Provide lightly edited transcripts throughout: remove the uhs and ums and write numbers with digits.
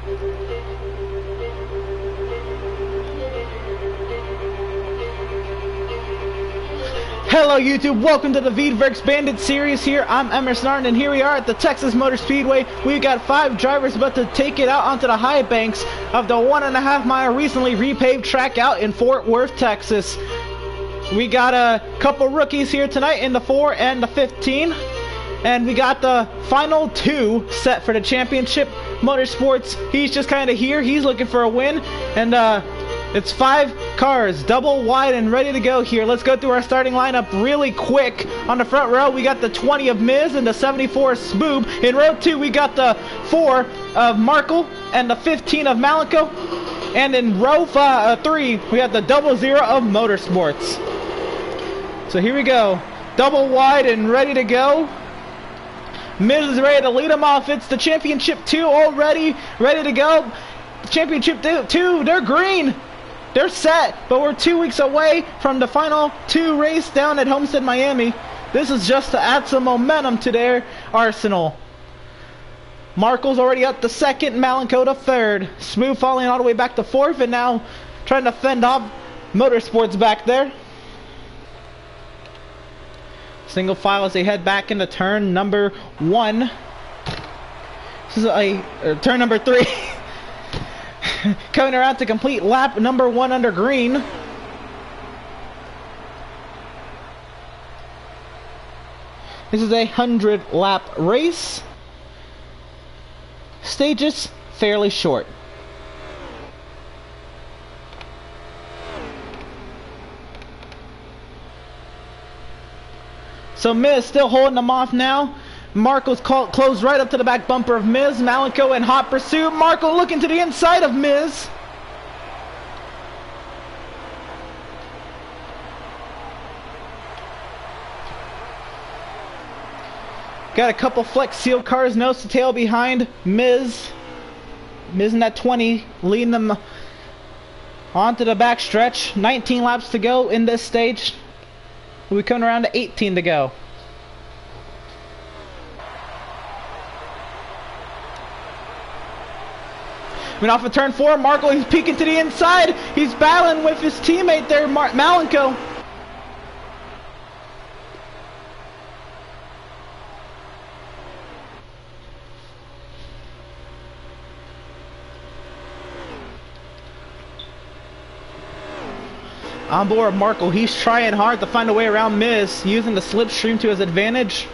Hello YouTube, welcome to the Veedverks Bandits series here. I'm Emerson Arden, and here we are at the Texas Motor Speedway. We've got 5 drivers about to take it out onto the high banks of the 1.5 mile recently repaved track out in Fort Worth, Texas. We got a couple rookies here tonight in the 4 and the 15. And we got the final 2 set for the championship. Motorsports, he's just kind of here. He's looking for a win. And it's 5 cars, double wide and ready to go here. Let's go through our starting lineup really quick. On the front row, we got the 20 of Miz and the 74 of Spoob. In row 2, we got the 4 of Markle and the 15 of Malenko. And in row 3, we got the 00 of Motorsports. So here we go. Double wide and ready to go. Miz is ready to lead them off. It's the Championship 2 already ready to go. Championship 2, they're green. They're set, but we're 2 weeks away from the final 2 race down at Homestead, Miami. This is just to add some momentum to their arsenal. Markle's already up to 2nd, Malenko to 3rd. Smooth falling all the way back to 4th, and now trying to fend off Motorsports back there. Single file as they head back into turn number 1. This is turn number 3. Coming around to complete lap number 1 under green. This is a 100 lap race. Stages fairly short. So Miz still holding them off now. Markle's closed right up to the back bumper of Miz. Malenko in hot pursuit. Markle looking to the inside of Miz. Got a couple Flex Seal cars nose to tail behind Miz. Miz in that 20 leading them onto the back stretch. 19 laps to go in this stage. We'll be coming around to 18 to go. Off of turn 4, Markle, he's peeking to the inside. He's battling with his teammate there, Malenko. On board Markle, he's trying hard to find a way around Miz, using the slipstream to his advantage.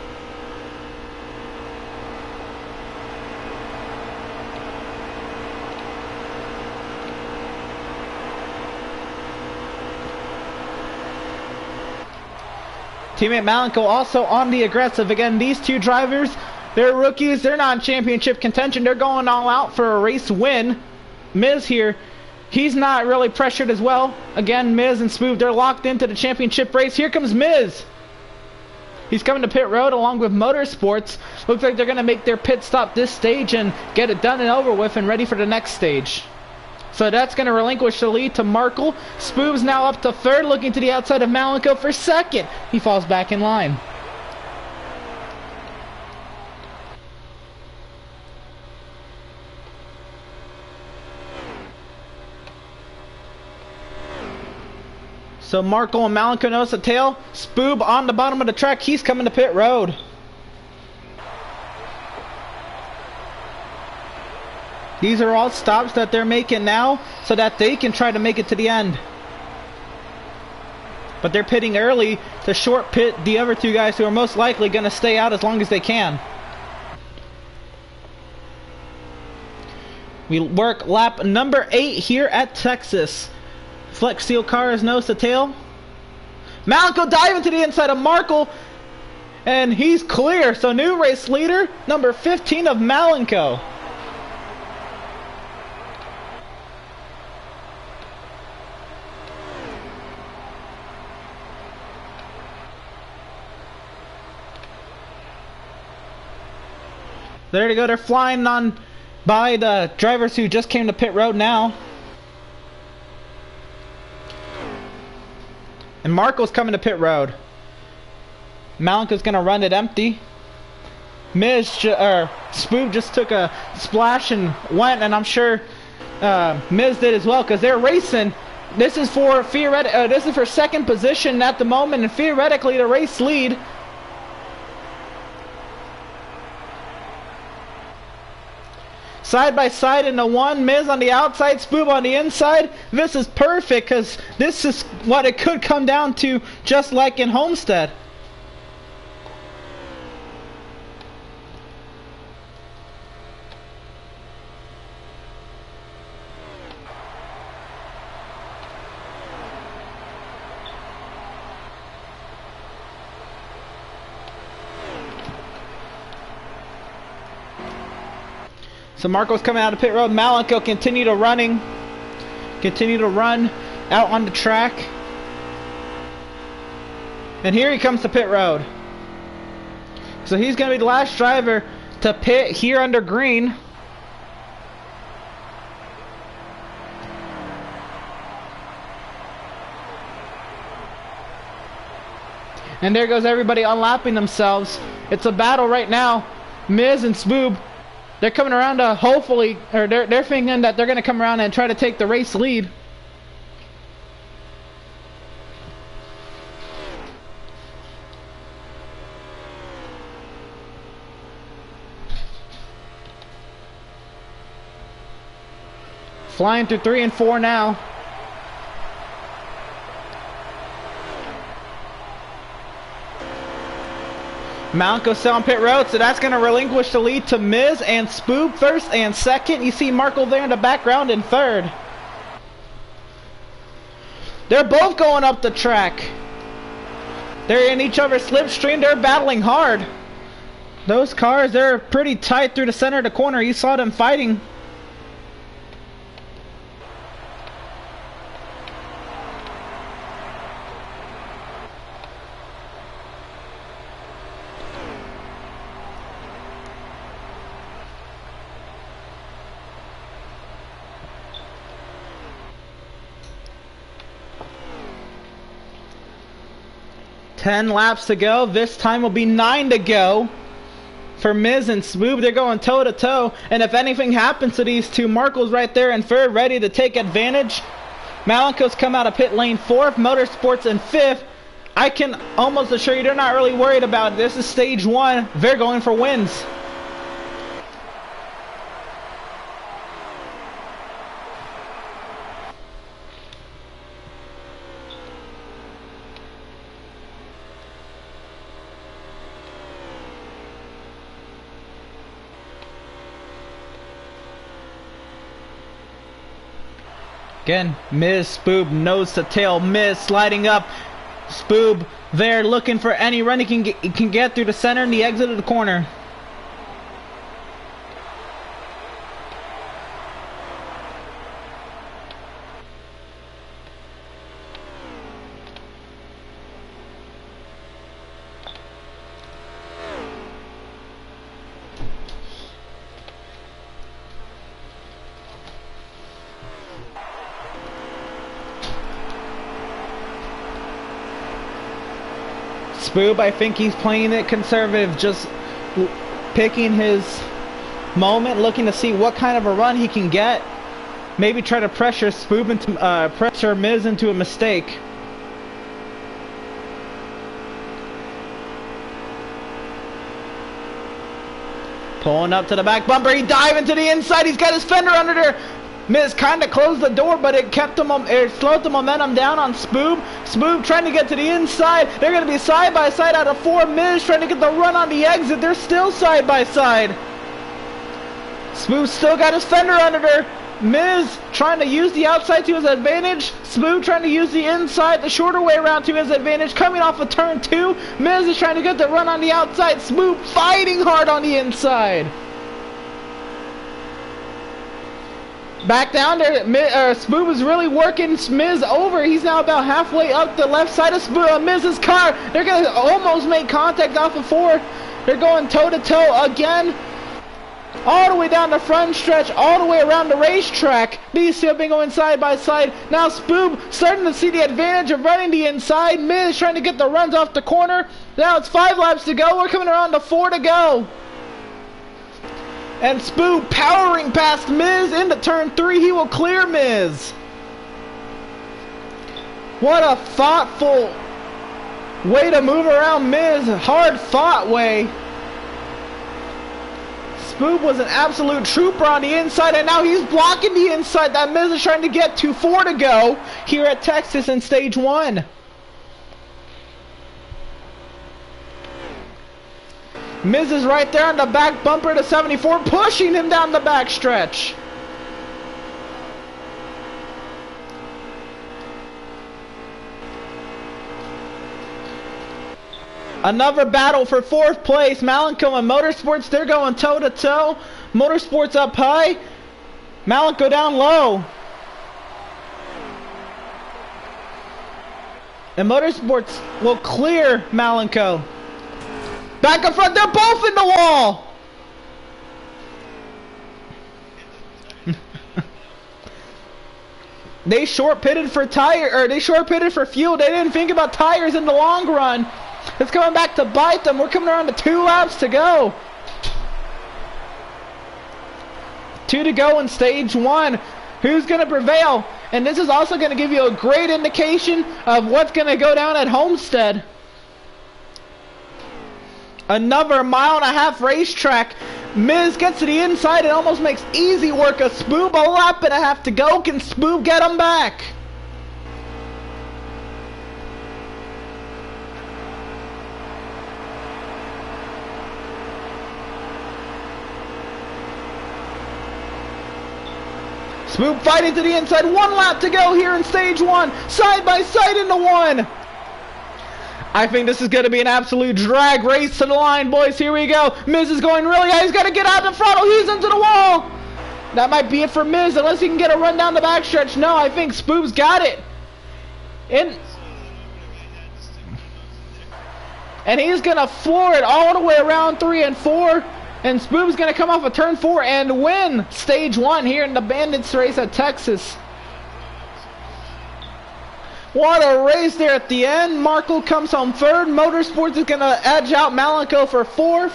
Teammate Malenko also on the aggressive. Again, these 2 drivers, they're rookies. They're not in championship contention. They're going all out for a race win. Miz here, he's not really pressured as well. Again, Miz and Smooth, they're locked into the championship race. Here comes Miz. He's coming to pit road along with Motorsports. Looks like they're going to make their pit stop this stage and get it done and over with and ready for the next stage. So that's going to relinquish the lead to Markle. Spoob's now up to 3rd, looking to the outside of Malenko for 2nd. He falls back in line. So Markle and Malenko nose to tail. Spoob on the bottom of the track. He's coming to pit road. These are all stops that they're making now so that they can try to make it to the end. But they're pitting early to short pit the other 2 guys who are most likely going to stay out as long as they can. We work lap number 8 here at Texas. Flex Seal car is nose to tail. Malenko diving to the inside of Markle. And he's clear. So new race leader, number 15 of Malenko. There they go, they're flying on by the drivers who just came to pit road now. And Markle's coming to pit road. Malenko's gonna run it empty. Spoob just took a splash and went, and I'm sure Miz did as well, because they're racing. This is for this is for second position at the moment, and theoretically the race lead. Side by side in the one, Miz on the outside, Spoob on the inside. This is perfect, because this is what it could come down to, just like in Homestead. So Marco's coming out of pit road. Malenko continue to run out on the track. And here he comes to pit road. So he's going to be the last driver to pit here under green. And there goes everybody unlapping themselves. It's a battle right now. Miz and Spoob. They're coming around to hopefully, or they're thinking that they're going to come around and try to take the race lead. Flying through 3 and 4 now. Malenko's still on pit road, so that's going to relinquish the lead to Miz and Spoob first and second. You see Marco there in the background in third. They're both going up the track. They're in each other's slipstream. They're battling hard. Those cars, they're pretty tight through the center of the corner. You saw them fighting. Ten laps to go. This time will be 9 to go for Miz and Spoob. They're going toe to toe, and if anything happens to these two, Marco's right there in third, ready to take advantage. Malenko's come out of pit lane 4th, Motorsports in 5th. I can almost assure you they're not really worried about it. This is stage 1. They're going for wins. Again, Miz, Spoob, nose to tail. Miz sliding up. Spoob there looking for any run he can get through the center and the exit of the corner. Spoob, I think he's playing it conservative, just picking his moment, looking to see what kind of a run he can get. Maybe try to pressure Spoob into pressure Miz into a mistake. Pulling up to the back bumper, he dive into the inside. He's got his fender under there. Miz kind of closed the door, but it kept him. It slowed the momentum down on Spoob. Spoob trying to get to the inside. They're going to be side by side out of 4. Miz trying to get the run on the exit. They're still side by side. Spoob still got his fender under there. Miz trying to use the outside to his advantage. Spoob trying to use the inside, the shorter way around to his advantage. Coming off of turn 2. Miz is trying to get the run on the outside. Spoob fighting hard on the inside. Back down there, Spoob is really working Miz over. He's now about halfway up the left side of Miz's car. They're going to almost make contact off of 4. They're going toe to toe again. All the way down the front stretch, all the way around the racetrack. These two have been going side by side. Now Spoob starting to see the advantage of running the inside. Miz trying to get the runs off the corner. Now it's 5 laps to go. We're coming around to 4 to go. And Spoo powering past Miz into turn 3. He will clear Miz. What a thoughtful way to move around Miz. Hard fought way. Spoob was an absolute trooper on the inside, and now he's blocking the inside that Miz is trying to get to. 4 to go here at Texas in stage 1. Miz is right there on the back bumper to 74, pushing him down the back stretch. Another battle for 4th place. Malenko and Motorsports, they're going toe to toe. Motorsports up high. Malenko down low. And Motorsports will clear Malenko. Back and front, they're both in the wall. They short pitted for they short pitted for fuel. They didn't think about tires in the long run. It's coming back to bite them. We're coming around to 2 laps to go. 2 to go in stage 1. Who's going to prevail? And this is also going to give you a great indication of what's going to go down at Homestead. Another 1.5-mile racetrack. Miz gets to the inside and almost makes easy work of Spoob. A lap and a half to go. Can Spoob get him back? Spoob fighting to the inside. 1 lap to go here in stage 1. Side by side into 1. I think this is going to be an absolute drag race to the line, boys. Here we go. Miz is going really high. He's got to get out the throttle. He's into the wall. That might be it for Miz, unless he can get a run down the backstretch. No, I think Spoob's got it. And he's going to floor it all the way around 3 and 4. And Spoob's going to come off of turn 4 and win stage 1 here in the Bandits race at Texas. What a race there at the end. Markle comes home 3rd. Motorsports is going to edge out Malenko for 4th.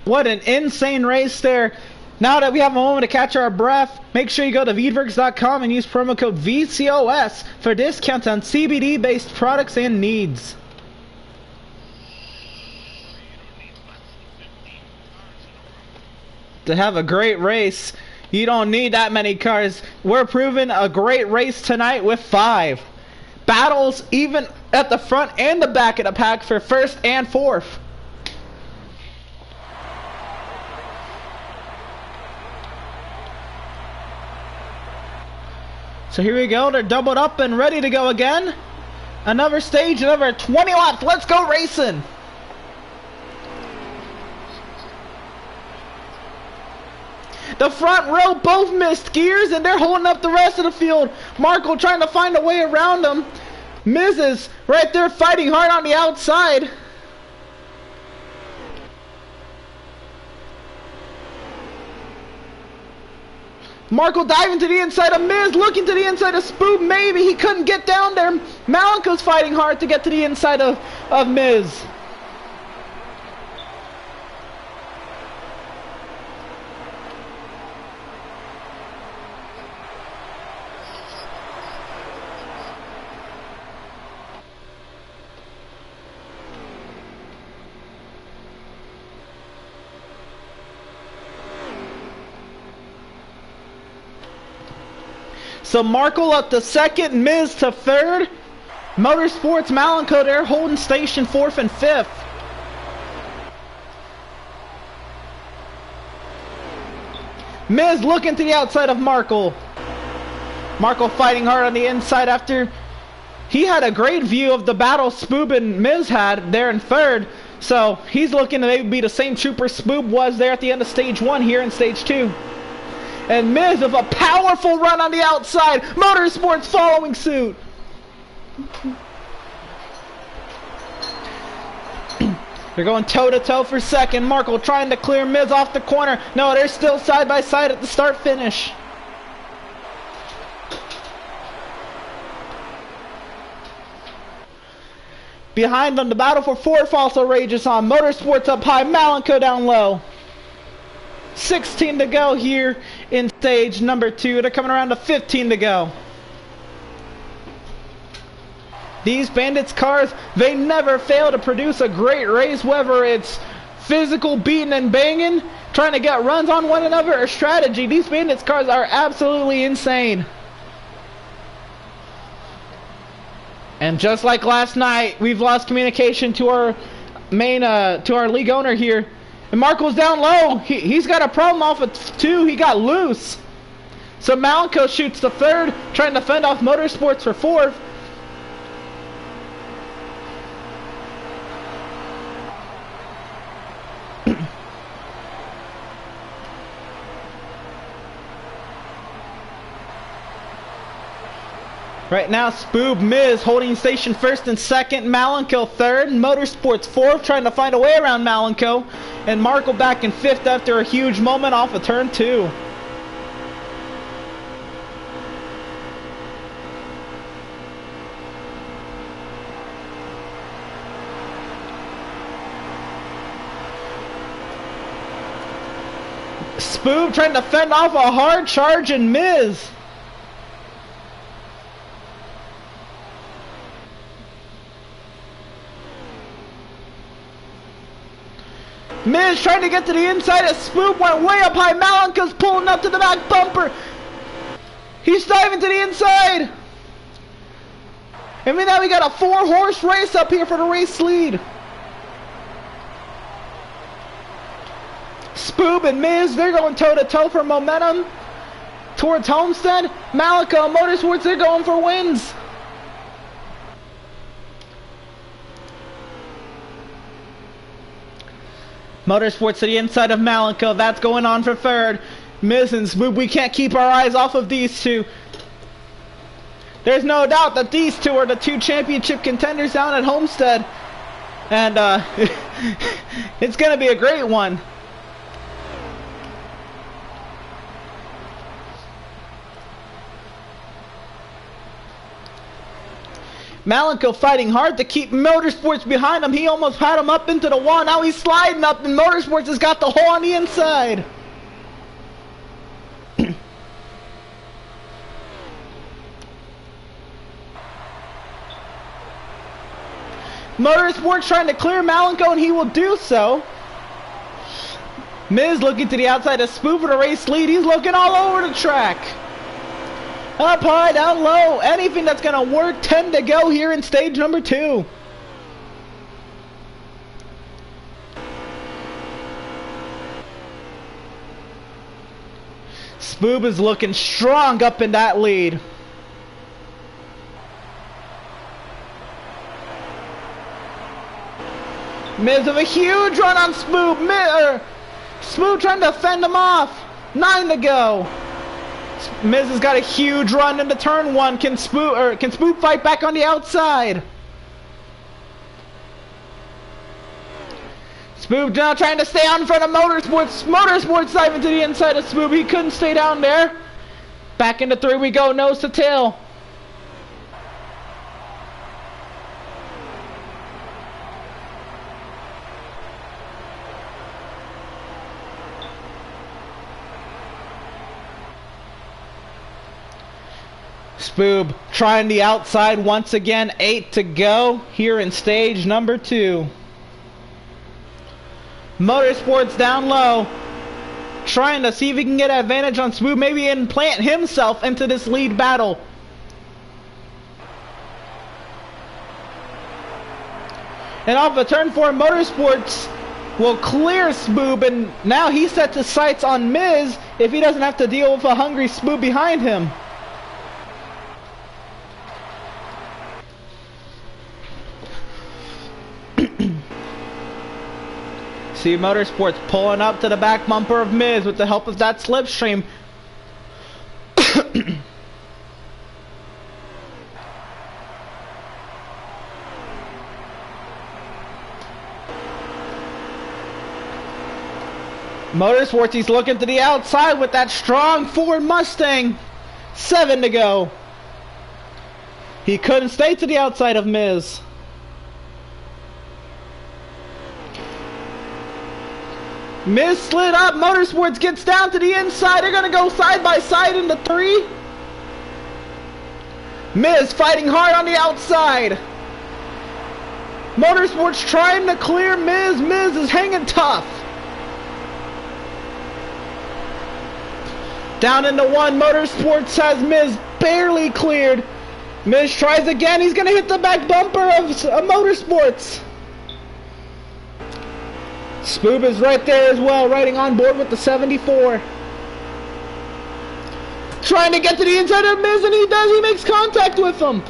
What an insane race there. Now that we have a moment to catch our breath, make sure you go to Veedverks.com and use promo code VCOS for discounts on CBD-based products and needs. To have a great race, you don't need that many cars. We're proving a great race tonight with 5 battles, even at the front and the back of the pack for 1st and 4th. So here we go, they're doubled up and ready to go again. Another stage, another 20 laps, let's go racing. The front row both missed gears and they're holding up the rest of the field. Markle trying to find a way around them. Miz is right there fighting hard on the outside. Markle diving to the inside of Miz, looking to the inside of Spoob. Maybe he couldn't get down there. Malenko's fighting hard to get to the inside of Miz. So Markle up to 2nd, Miz to 3rd. Motorsports Malenko there holding station 4th and 5th. Miz looking to the outside of Markle. Markle fighting hard on the inside after he had a great view of the battle Spoob and Miz had there in 3rd. So he's looking to maybe be the same trooper Spoob was there at the end of stage 1 here in stage 2. And Miz with a powerful run on the outside. Motorsports following suit. They're going toe-to-toe for second. Markle trying to clear Miz off the corner. No, they're still side-by-side at the start-finish. Behind them, the battle for fourth also rages on. Motorsports up high, Malenko down low. 16 to go here in stage number 2. They're coming around to 15 to go. These Bandits cars, they never fail to produce a great race, whether it's physical beating and banging, trying to get runs on one another, or strategy. These Bandits cars are absolutely insane. And just like last night, we've lost communication to our league owner here. And Marco's down low. He's got a problem off of 2. He got loose. So Malenko shoots the 3rd, trying to fend off Motorsports for 4th. Right now, Spoob, Miz holding station 1st and 2nd, Malenko 3rd, Motorsports 4th, trying to find a way around Malenko, and Markle back in 5th after a huge moment off of turn 2. Spoob trying to fend off a hard charge in Miz. Miz trying to get to the inside as Spoop went way up high. Malenko's pulling up to the back bumper. He's diving to the inside. And now we got a 4-horse race up here for the race lead. Spoop and Miz, they're going toe-to-toe for momentum towards Homestead. Malenko and Motorsports, they're going for wins. Motorsports to the inside of Malenko. That's going on for 3rd. Miz and Spoop, we can't keep our eyes off of these two. There's no doubt that these two are the 2 championship contenders down at Homestead. And it's going to be a great one. Malenko fighting hard to keep Motorsports behind him. He almost had him up into the wall. Now he's sliding up, and Motorsports has got the hole on the inside. Motorsports trying to clear Malenko, and he will do so. Miz looking to the outside of Spoop for the race lead. He's looking all over the track. Up high, down low, anything that's going to work. 10 to go here in stage number 2. Spoob is looking strong up in that lead. Miz with a huge run on Spoob. Spoob trying to fend him off. 9 to go. Miz has got a huge run into turn 1. Can Spoop fight back on the outside? Spoop now trying to stay out in front of Motorsports. Motorsports diving to the inside of Spoop. He couldn't stay down there. Back into 3 we go, nose to tail. Spoob trying the outside once again. 8 to go here in stage number 2. Motorsports down low, trying to see if he can get advantage on Spoob, maybe implant himself into this lead battle. And off of turn 4, Motorsports will clear Spoob, and now he sets his sights on Miz if he doesn't have to deal with a hungry Spoob behind him. See Motorsports pulling up to the back bumper of Miz with the help of that slipstream. Motorsports, he's looking to the outside with that strong Ford Mustang. 7 to go. He couldn't stay to the outside of Miz. Miz slid up. Motorsports gets down to the inside. They're going to go side by side into 3. Miz fighting hard on the outside. Motorsports trying to clear Miz. Miz is hanging tough. Down into 1. Motorsports has Miz barely cleared. Miz tries again. He's going to hit the back bumper of Motorsports. Spoob is right there as well, riding on board with the 74. Trying to get to the inside of Miz, and he does. He makes contact with him.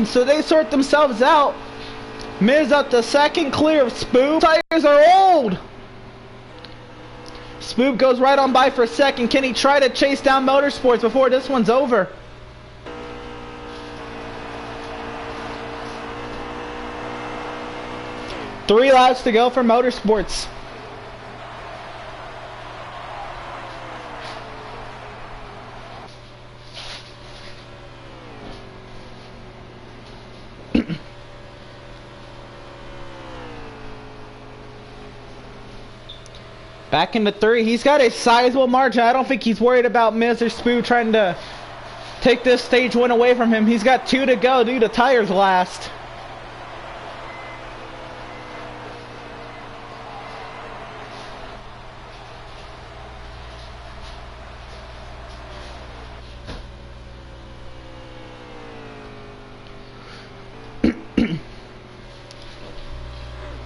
So they sort themselves out. Miz up to second, clear of Spoob. Tires are old. Spoob goes right on by for second. Can he try to chase down Motorsports before this one's over? Three laps to go for Motorsports. Back into 3. He's got a sizable margin. I don't think he's worried about Miz or Spoob trying to take this stage win away from him. He's got 2 to go due to tires last.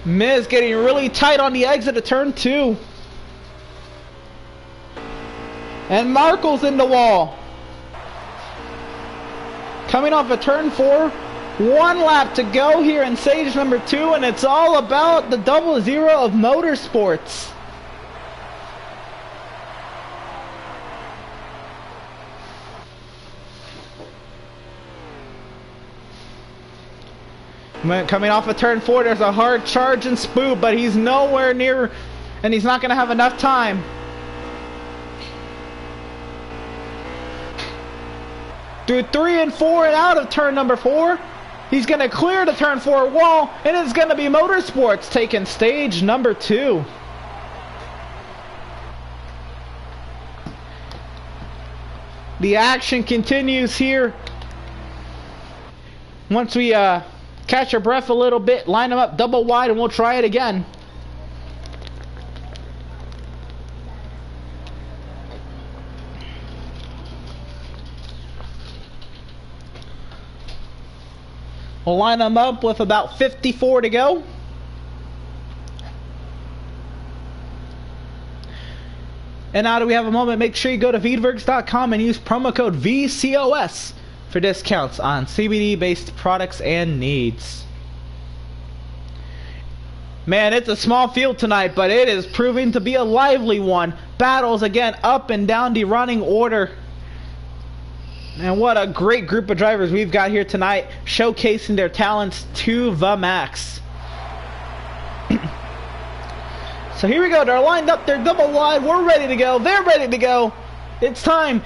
Miz getting really tight on the exit of turn 2. And Markle's in the wall. Coming off of turn 4. 1 lap to go here in stage number 2. And it's all about the 00 of Motorsports. Coming off of turn 4, there's a hard charge in Spoob, but he's nowhere near, and he's not going to have enough time. Through 3 and 4 and out of turn number 4. He's going to clear the turn 4 wall, and it's going to be Motorsports taking stage number 2. The action continues here. Once we catch our breath a little bit, line them up double wide, and we'll try it again. We'll line them up with about 54 to go. And now that we have a moment, make sure you go to Veedverks.com and use promo code VCOS for discounts on CBD-based products and needs. Man, it's a small field tonight, but it is proving to be a lively one. Battles again up and down the running order. And what a great group of drivers we've got here tonight, showcasing their talents to the max. So here we go. They're lined up. They're double wide. We're ready to go. They're ready to go. It's time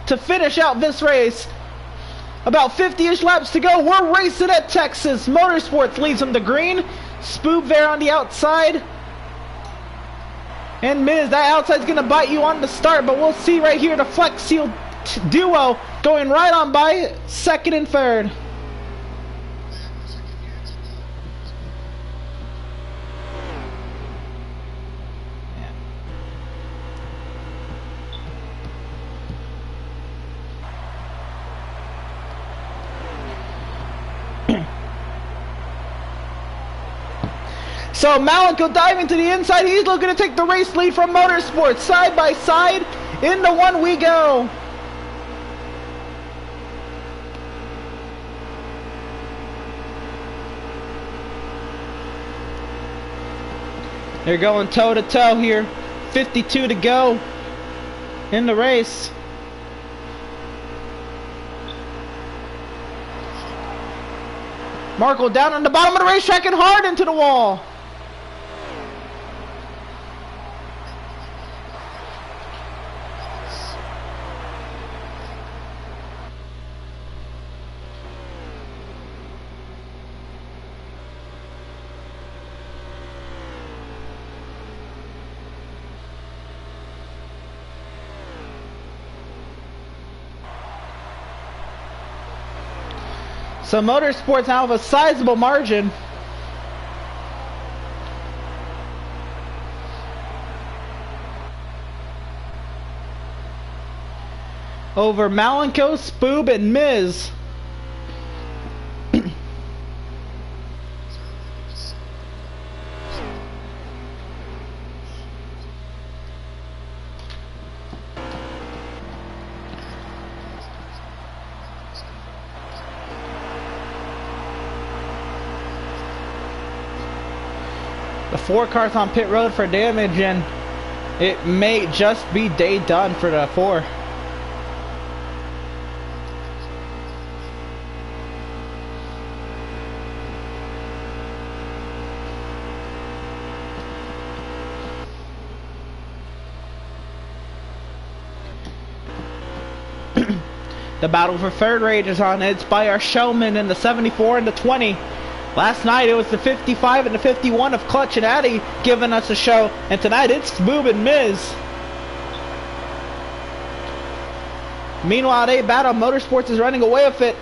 to finish out this race. About 50-ish laps to go. We're racing at Texas. Motorsports leads them to green. Spoob there on the outside. And Miz, that outside's going to bite you on the start, but we'll see right here the Flex Seal duo going right on by second and third. So Malik diving to the inside. He's looking to take the race lead from Motorsports. Side by side, into 1 we go. They're going toe to toe here. 1:52 to go in the race. Marco down on the bottom of the racetrack and hard into the wall. So Motorsports now have a sizable margin. Over Malenko, Spoob, and Miz. The 4 cars on pit road for damage, and it may just be day done for the 4. The battle for third rages on. It's by our showman in the 74 and the 20. Last night it was the 55 and the 51 of Clutch and Addy giving us a show, and tonight it's Spoob and Miz. Meanwhile, they battle. Motorsports is running away with it.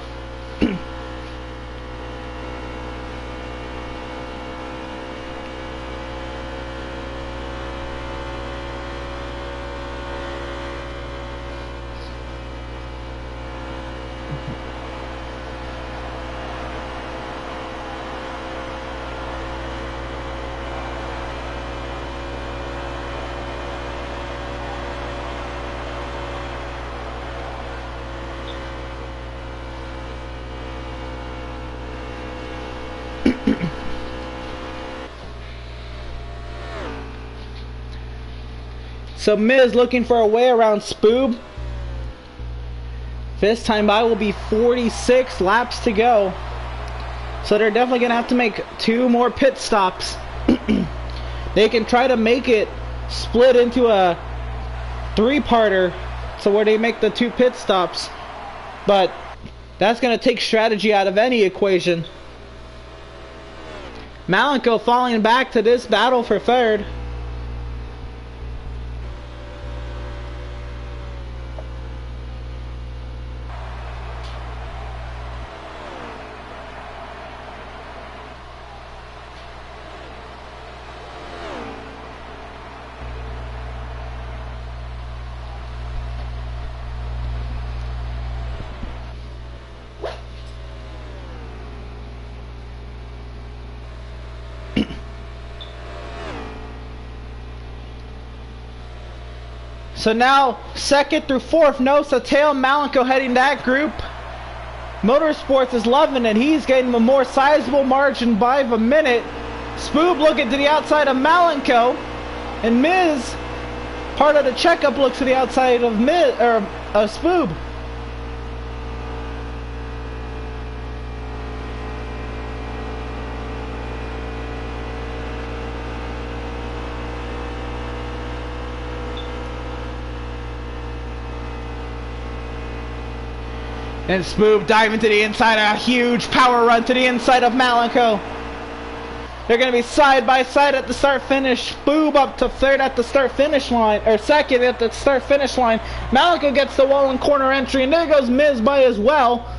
So Miz looking for a way around Spoob. This time by will be 46 laps to go. So they're definitely going to have to make 2 more pit stops. They can try to make it split into a 3-parter, so where they make the 2 pit stops. But that's going to take strategy out of any equation. Malenko falling back to this battle for third. So now, 2nd through 4th, no, so tail Malenko heading that group. Motorsports is loving it. He's getting a more sizable margin by a minute. Spoob looking to the outside of Malenko. And Miz, part of the checkup, looks to the outside of Spoob. And Spoob diving to the inside, a huge power run to the inside of Malenko. They're going to be side by side at the start-finish. Spoob up to 3rd at the start-finish line, or 2nd at the start-finish line. Malenko gets the wall and corner entry, and there goes Miz by as well.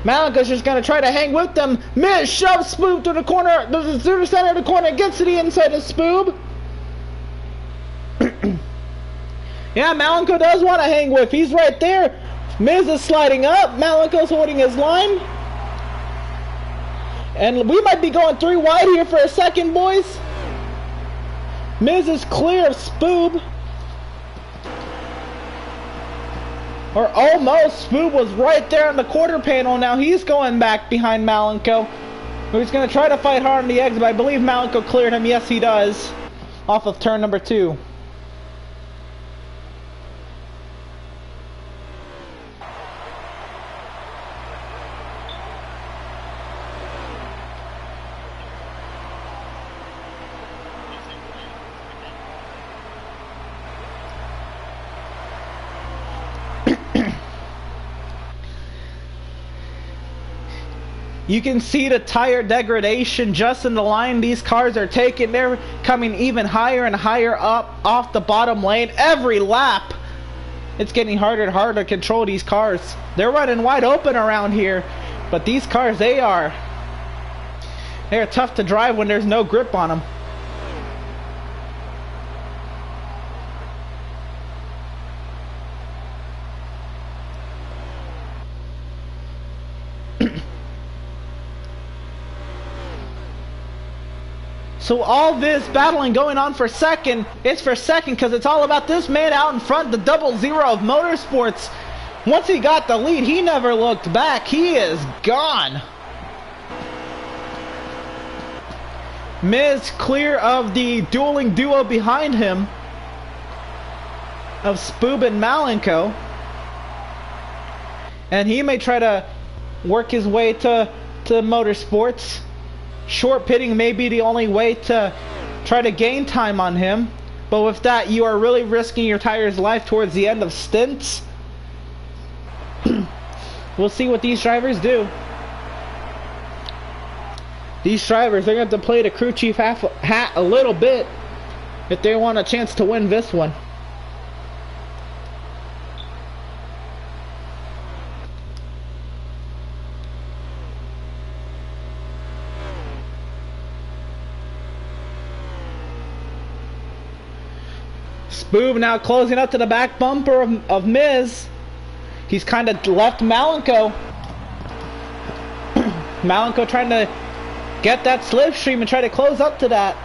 Malenko's just going to try to hang with them. Miz shoves Spoob to the corner, to the center of the corner, gets to the inside of Spoob. Yeah, Malenko does want to hang with. He's right there. Miz is sliding up. Malenko's holding his line. And we might be going 3 wide here for a second, boys. Miz is clear of Spoob. Or almost. Spoob was right there on the quarter panel. Now he's going back behind Malenko. He's going to try to fight hard on the exit, but I believe Malenko cleared him. Yes, he does. off of turn number 2. You can see the tire degradation just in the line these cars are taking. They're coming even higher and higher up off the bottom lane. Every lap, it's getting harder and harder to control these cars. They're running wide open around here, but these cars, they're tough to drive when there's no grip on them. So all this battling going on for second, it's for second because it's all about this man out in front, the 00 of Motorsports. Once he got the lead, he never looked back. He is gone. Miz clear of the dueling duo behind him of Spoob and Malenko. And he may try to work his way to Motorsports. Short pitting may be the only way to try to gain time on him, but with that you are really risking your tire's life towards the end of stints. We'll see what these drivers do. These drivers, they're going to have to play the crew chief hat a little bit if they want a chance to win this one. Spoob now closing up to the back bumper of Miz. He's kind of left Malenko. Malenko trying to get that slipstream and try to close up to that.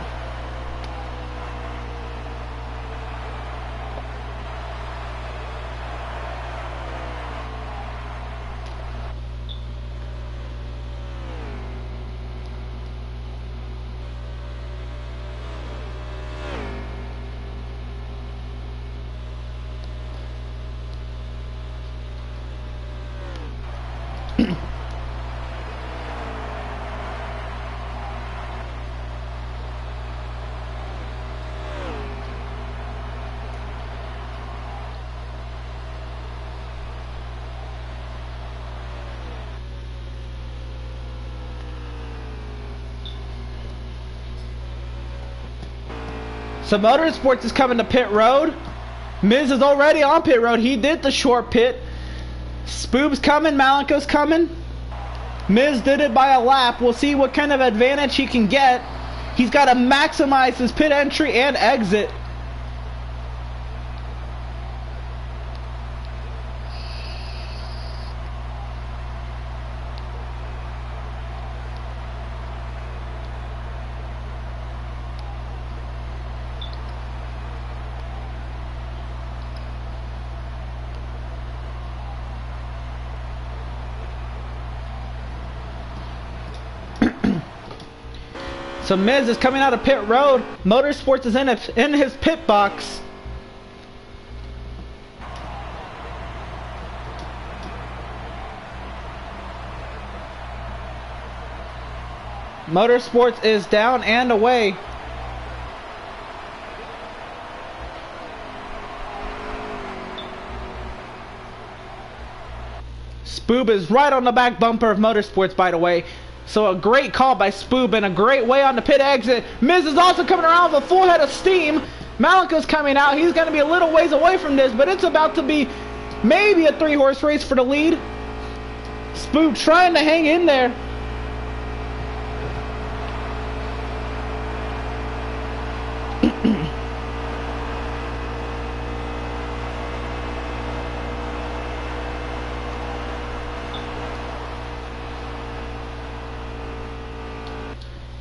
So Motorsports is coming to pit road. Miz is already on pit road. He did the short pit. Spoob's coming. Malenko's coming. Miz did it by a lap. We'll see what kind of advantage he can get. He's got to maximize his pit entry and exit. So Miz is coming out of pit road. Motorsports is in his pit box. Motorsports is down and away. Spoob is right on the back bumper of Motorsports, by the way. So a great call by Spoob and a great way on the pit exit. Miz is also coming around with a full head of steam. Malenko's coming out. He's going to be a little ways away from this, but it's about to be maybe a 3-horse race for the lead. Spoob trying to hang in there.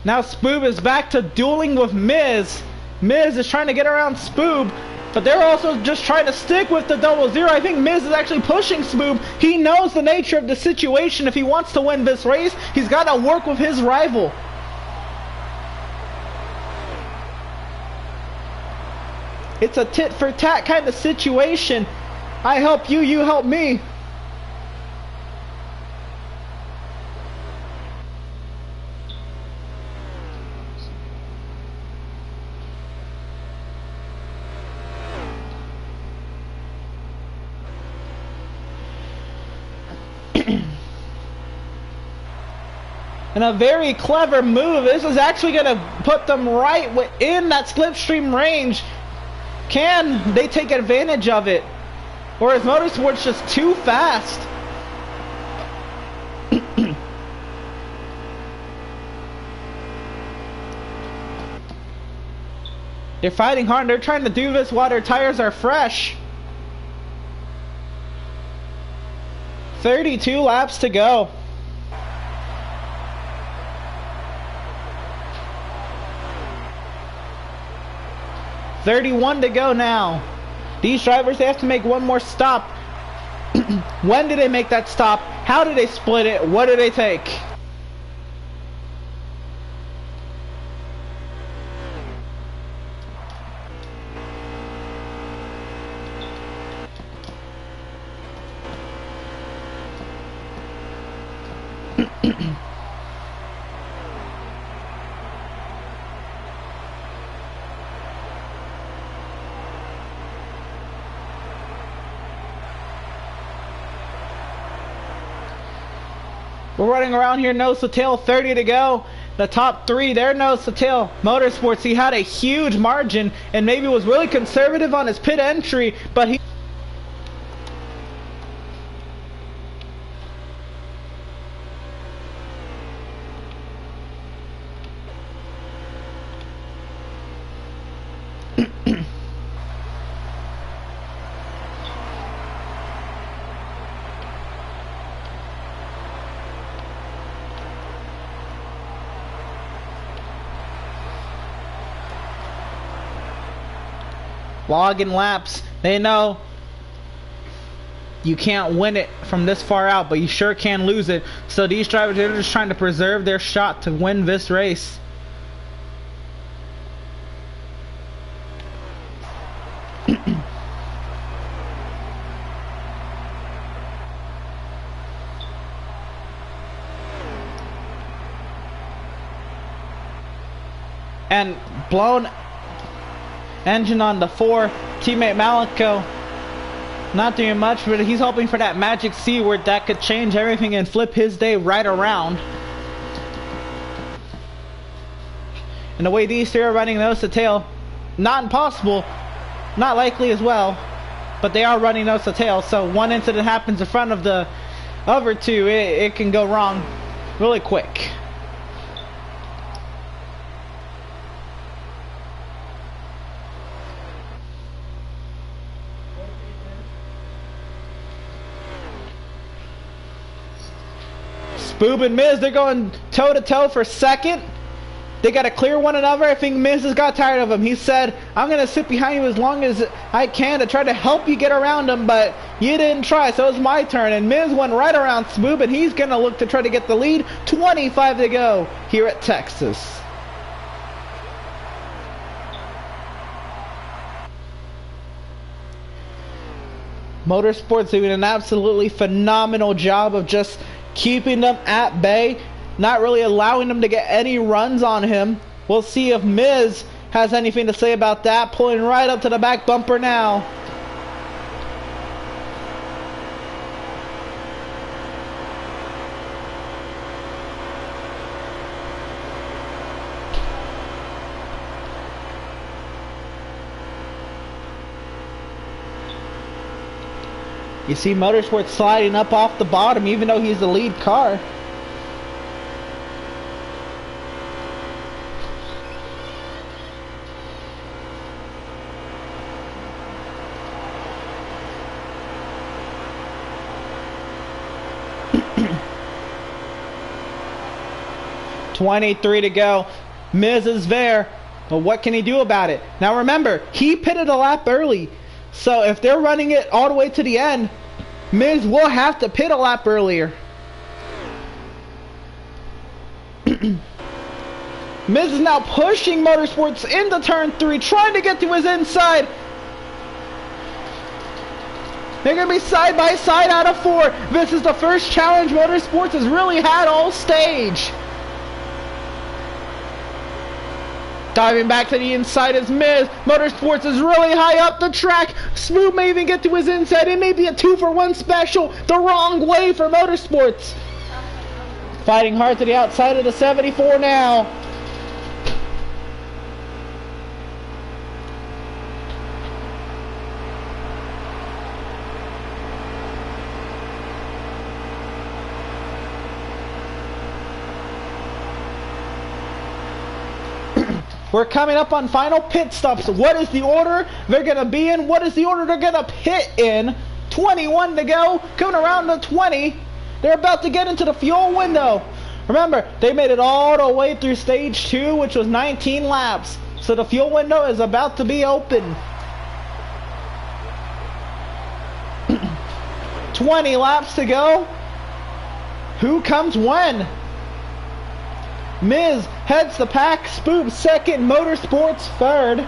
Now Spoob is back to dueling with Miz. Miz is trying to get around Spoob, but they're also just trying to stick with the 00. I think Miz is actually pushing Spoob. He knows the nature of the situation. If he wants to win this race, he's got to work with his rival. It's a tit for tat kind of situation. I help you, you help me. And a very clever move. This is actually going to put them right within that slipstream range. Can they take advantage of it? Or is Motorsports just too fast? They're fighting hard. They're trying to do this while their tires are fresh. 32 laps to go. $31 to go now. These drivers, they have to make one more stop. When did they make that stop? How did they split it? What did they take? We're running around here nose to tail, 30 to go. The top three, they're nose to tail. Motorsports, he had a huge margin and maybe was really conservative on his pit entry, but he... logging laps. They know you can't win it from this far out, but you sure can lose it. So these drivers, they're just trying to preserve their shot to win this race. And blown engine on the 4. Teammate Malico not doing much, but he's hoping for that magic C where that could change everything and flip his day right around. And the way these three are running nose to tail, not impossible, not likely as well, but they are running nose to tail. So one incident happens in front of the other two, it can go wrong really quick. Boob and Miz, they're going toe to toe for second. They got to clear one another. I think Miz has got tired of him. He said, I'm going to sit behind you as long as I can to try to help you get around him, but you didn't try, so it's my turn. And Miz went right around Boob, and he's going to look to try to get the lead. 25 to go here at Texas. Motorsports doing an absolutely phenomenal job of just keeping them at bay, not really allowing them to get any runs on him. We'll see if Miz has anything to say about that. Pulling right up to the back bumper now. You see Motorsports sliding up off the bottom even though he's the lead car. $23 to go. Miz is there, but what can he do about it? Now remember, he pitted a lap early. So if they're running it all the way to the end, Miz will have to pit a lap earlier. Miz is now pushing Motorsports into turn 3, trying to get to his inside. They're going to be side by side out of 4. This is the first challenge Motorsports has really had all stage. Diving back to the inside is Miz. Motorsports is really high up the track. Smooth may even get to his inside. It may be a 2-for-1 special. The wrong way for Motorsports. Fighting hard to the outside of the 74 now. We're coming up on final pit stops. What is the order they're going to be in? What is the order they're going to pit in? 21 to go. Coming around to 20. They're about to get into the fuel window. Remember, they made it all the way through stage 2, which was 19 laps. So the fuel window is about to be open. 20 laps to go. Who comes when? Miz heads the pack, Spoop second, Motorsports third.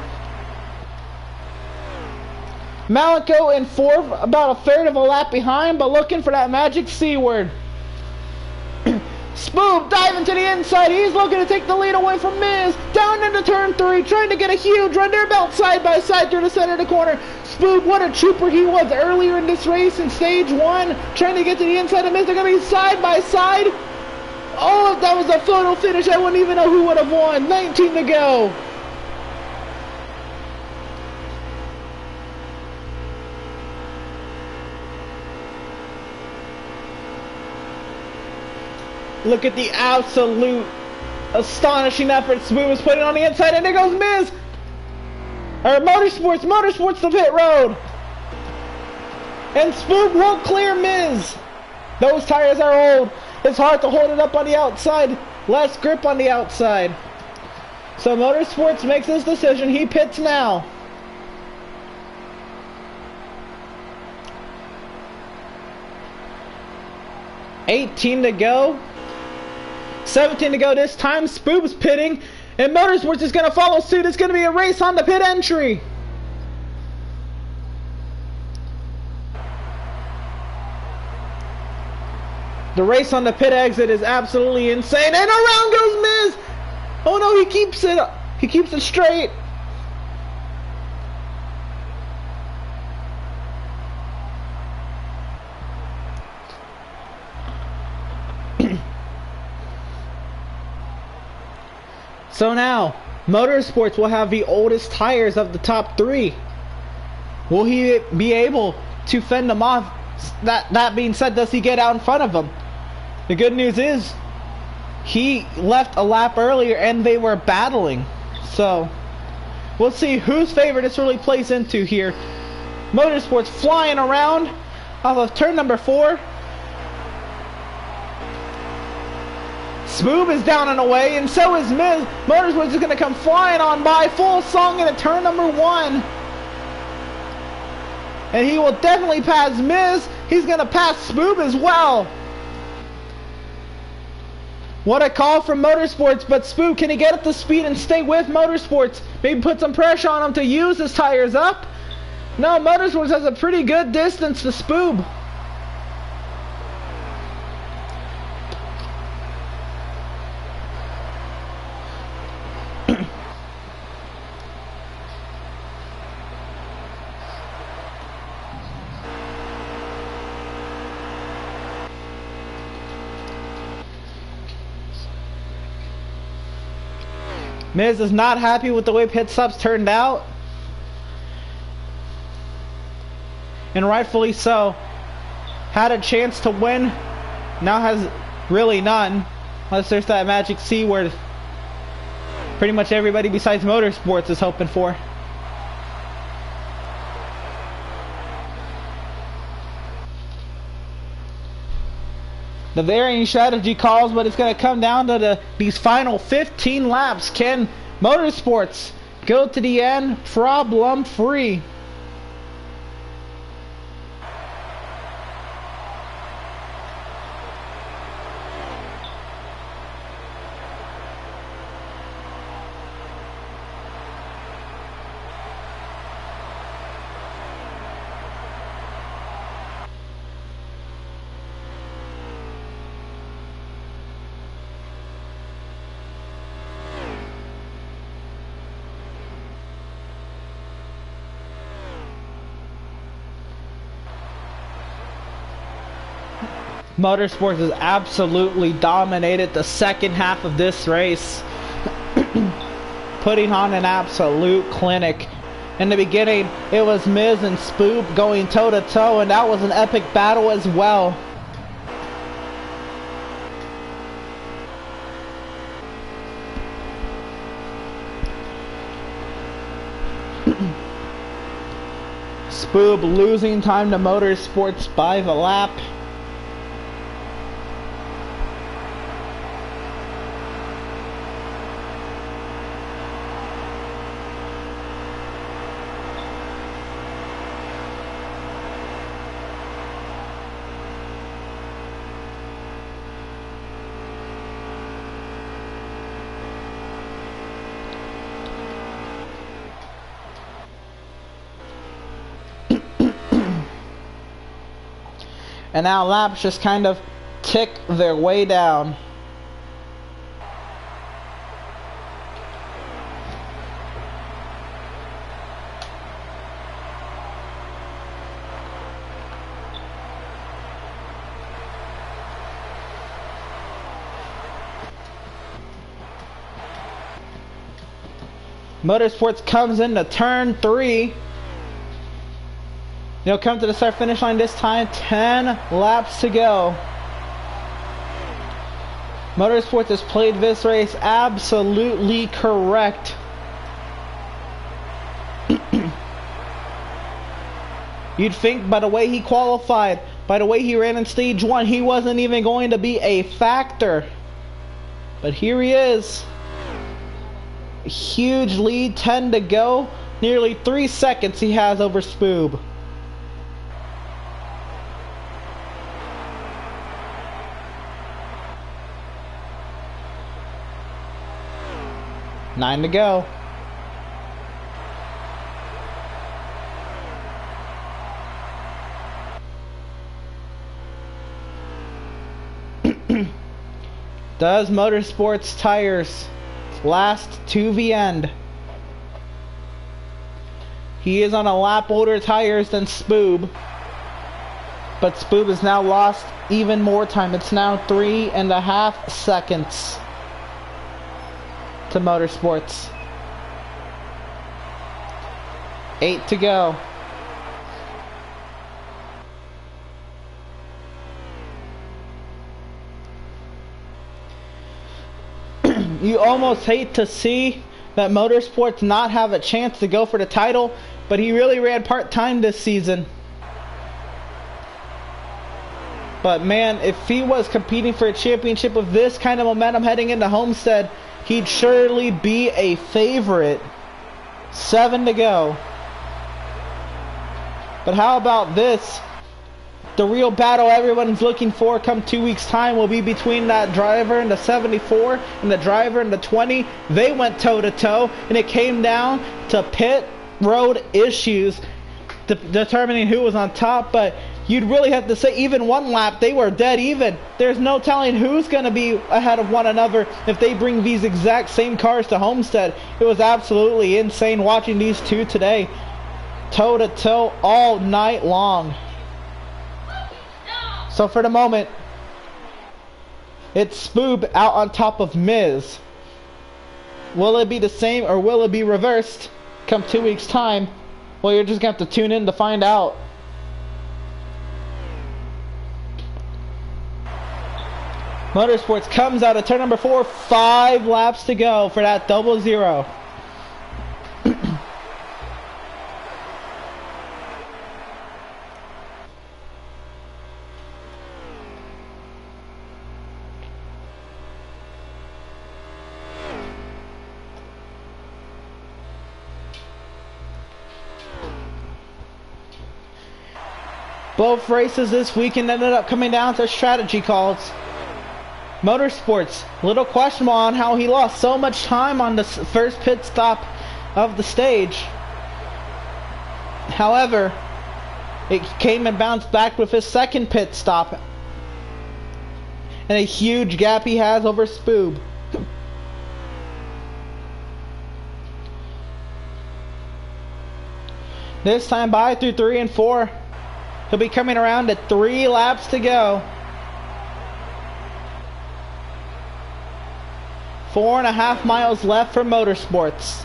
Malico in fourth, about a third of a lap behind, but looking for that magic C word. Spoop diving to the inside, he's looking to take the lead away from Miz. Down into turn 3, trying to get a huge run. They're about side by side through the center of the corner. Spoop, what a trooper he was earlier in this race in stage 1. Trying to get to the inside of Miz, they're going to be side by side. Oh, if that was a photo finish, I wouldn't even know who would have won. 19 to go. Look at the absolute astonishing effort Smooth is putting on the inside, and there goes Miz. Or Motorsports to pit road. And Spook won't clear Miz. Those tires are old. It's hard to hold it up on the outside. Less grip on the outside. So Motorsports makes this decision. He pits now. $18 to go. 17 to go this time. Spoop's pitting. And Motorsports is going to follow suit. It's going to be a race on the pit entry. The race on the pit exit is absolutely insane. And around goes Miz. Oh no, he keeps it. He keeps it straight. So now, Motorsports will have the oldest tires of the top 3. Will he be able to fend them off? That being said, does he get out in front of them? The good news is, he left a lap earlier and they were battling. So, we'll see whose favor this really plays into here. Motorsports flying around off of turn number 4. Smooth is down and away, and so is Miz. Motorsports is going to come flying on by, full song into turn number 1. And he will definitely pass Miz. He's going to pass Smooth as well. What a call from Motorsports, but Spook, can he get up to speed and stay with Motorsports? Maybe put some pressure on him to use his tires up? No, Motorsports has a pretty good distance to Spoob. Miz is not happy with the way pit stops turned out. And rightfully so. Had a chance to win. Now has really none. Unless there's that magic C word pretty much everybody besides Motorsports is hoping for. The varying strategy calls, but it's going to come down to these final 15 laps. Can Motorsports go to the end problem-free? Motorsports has absolutely dominated the second half of this race, putting on an absolute clinic. In the beginning, it was Miz and Spoob going toe-to-toe, and that was an epic battle as well. Spoob losing time to Motorsports by the lap. And now laps just kind of tick their way down. Motorsports comes into turn 3. They'll come to the start finish line this time. 10 laps to go. Motorsports has played this race absolutely correct. You'd think by the way he qualified, by the way he ran in stage 1, he wasn't even going to be a factor. But here he is. A huge lead, 10 to go. Nearly 3 seconds he has over Spoob. Nine to go. Does Motorsports tires last to the end? He is on a lap older tires than Spoob, but Spoob has now lost even more time. It's now 3.5 seconds to Motorsports. 8 to go. You almost hate to see that Motorsports not have a chance to go for the title, but he really ran part-time this season. But man, if he was competing for a championship with this kind of momentum heading into Homestead, he'd surely be a favorite. 7 to go. But how about this? The real battle everyone's looking for come 2 weeks' time will be between that driver in the 74 and the driver in the 20. They went toe-to-toe, and it came down to pit road issues determining who was on top. But you'd really have to say even one lap, they were dead even. There's no telling who's going to be ahead of one another if they bring these exact same cars to Homestead. It was absolutely insane watching these two today. Toe-to-toe all night long. So for the moment, it's Spoob out on top of Miz. Will it be the same or will it be reversed come 2 weeks' time? Well, you're just going to have to tune in to find out. Motorsports comes out of turn number 4, 5 laps to go for that 00. Both races this weekend ended up coming down to strategy calls. Motorsports, little questionable on how he lost so much time on the first pit stop of the stage. However, it came and bounced back with his second pit stop. And a huge gap he has over Spoob. This time by through 3 and 4. He'll be coming around at 3 laps to go. 4.5 miles left for motorsports.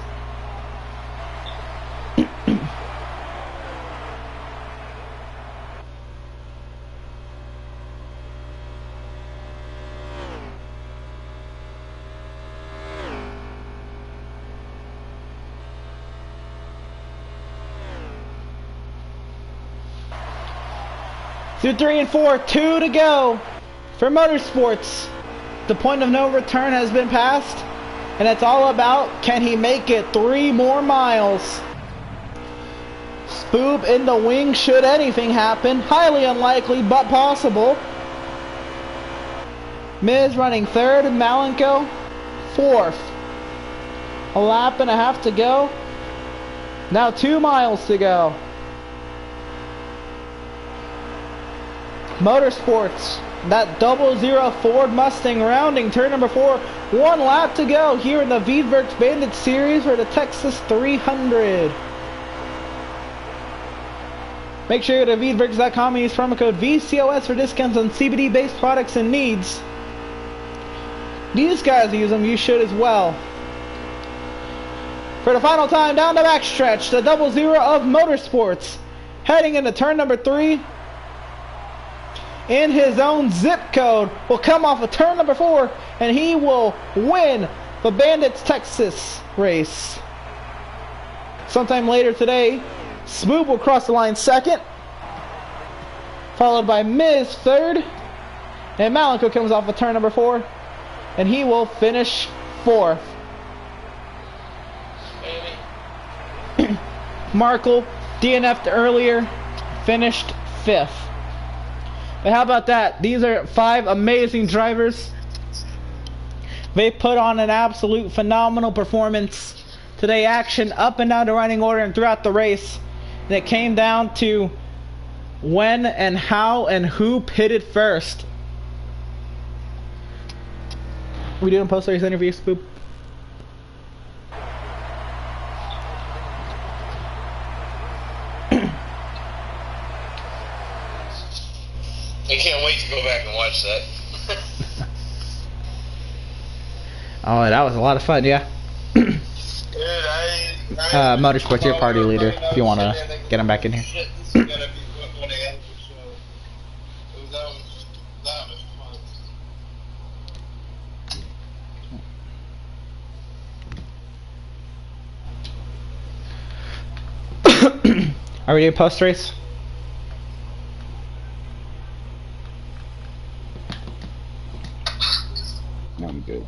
Through 3 and 4, 2 to go for motorsports. The point of no return has been passed, and it's all about, can he make it 3 more miles? Spoob in the wing should anything happen. Highly unlikely, but possible. Miz running 3rd, and Malenko 4th. A lap and a half to go. Now 2 miles to go. Motorsports, that 00 Ford Mustang rounding turn number 4. 1 lap to go here in the Veedverks Bandits series for the Texas 300. Make sure you go to Veedverks.com and use promo code VCOS for discounts on CBD-based products and needs. These guys use them, you should as well. For the final time down the backstretch, the 00 of Motorsports, heading into turn number 3. In his own zip code, will come off of turn number 4, and he will win the Bandits Texas race. Sometime later today, Spoob will cross the line 2nd, followed by Miz 3rd, and Malenko comes off of turn number 4, and he will finish 4th. Markle, DNF'd earlier, finished 5th. But how about that? These are 5 amazing drivers. They put on an absolute phenomenal performance today. Action up and down the running order and throughout the race. And it came down to when and how and who pitted first. We doing post-race interview, Spoop? I can't wait to go back and watch that. Oh, that was a lot of fun, yeah. Dude, Motorsports, your party leader, if you want to get him back in here. Shit, this is gonna be one of the end of the show. That was fun. Are we doing post-race? No, I'm good.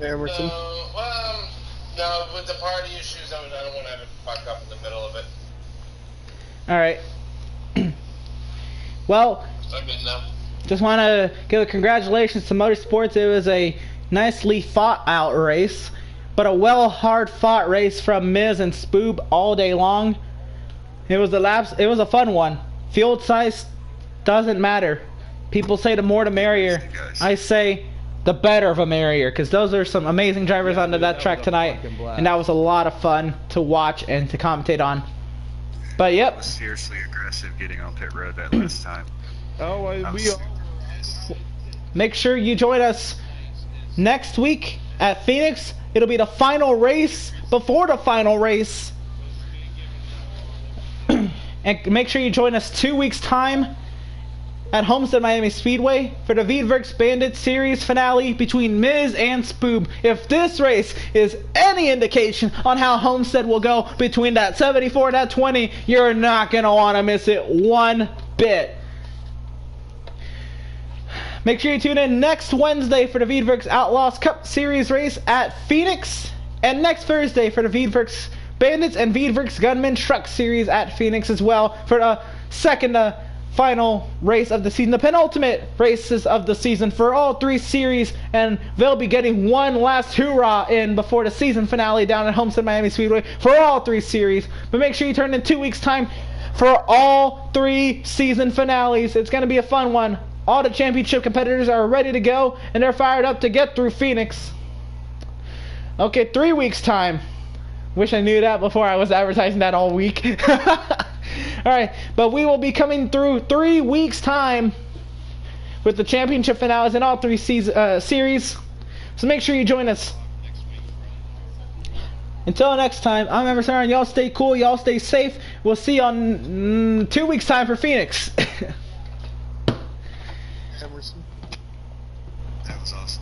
Emerson? No, with the party issues, I don't want to have it fuck up in the middle of it. Alright. Well, I'm good now. just want to give a congratulations to Motorsports. It was a nicely fought out race, but a hard fought race from Miz and Spoob all day long. It was a fun one. Field size doesn't matter. People say the more the merrier. I say the better of a merrier, because those are some amazing drivers onto that track tonight, and that was a lot of fun to watch and to commentate on. But yep. I was fiercely aggressive getting on pit road that last time. Make sure you join us next week at Phoenix. It'll be the final race before the final race. And make sure you join us 2 weeks time at Homestead Miami Speedway for the Veedverks Bandits Series finale between Miz and Spoob. If this race is any indication on how Homestead will go between that 74 and that 20, you're not going to want to miss it one bit. Make sure you tune in next Wednesday for the Veedverks Outlaws Cup Series race at Phoenix, and next Thursday for the Veedverks Bandits and Veedverks Gunman Truck Series at Phoenix as well for the second final race of the season, the penultimate races of the season for all 3 series, and they'll be getting one last hoorah in before the season finale down at Homestead Miami Speedway for all 3 series. But make sure you turn in 2 weeks time for all 3 season finales. It's going to be a fun one. All the championship competitors are ready to go, and they're fired up to get through Phoenix. Okay, 3 weeks time. Wish I knew that before I was advertising that all week. Alright, but we will be coming through 3 weeks time with the championship finales in all 3 series. So make sure you join us. Until next time, I'm Emerson. Y'all stay cool. Y'all stay safe. We'll see you on 2 weeks' time for Phoenix. Emerson. That was awesome.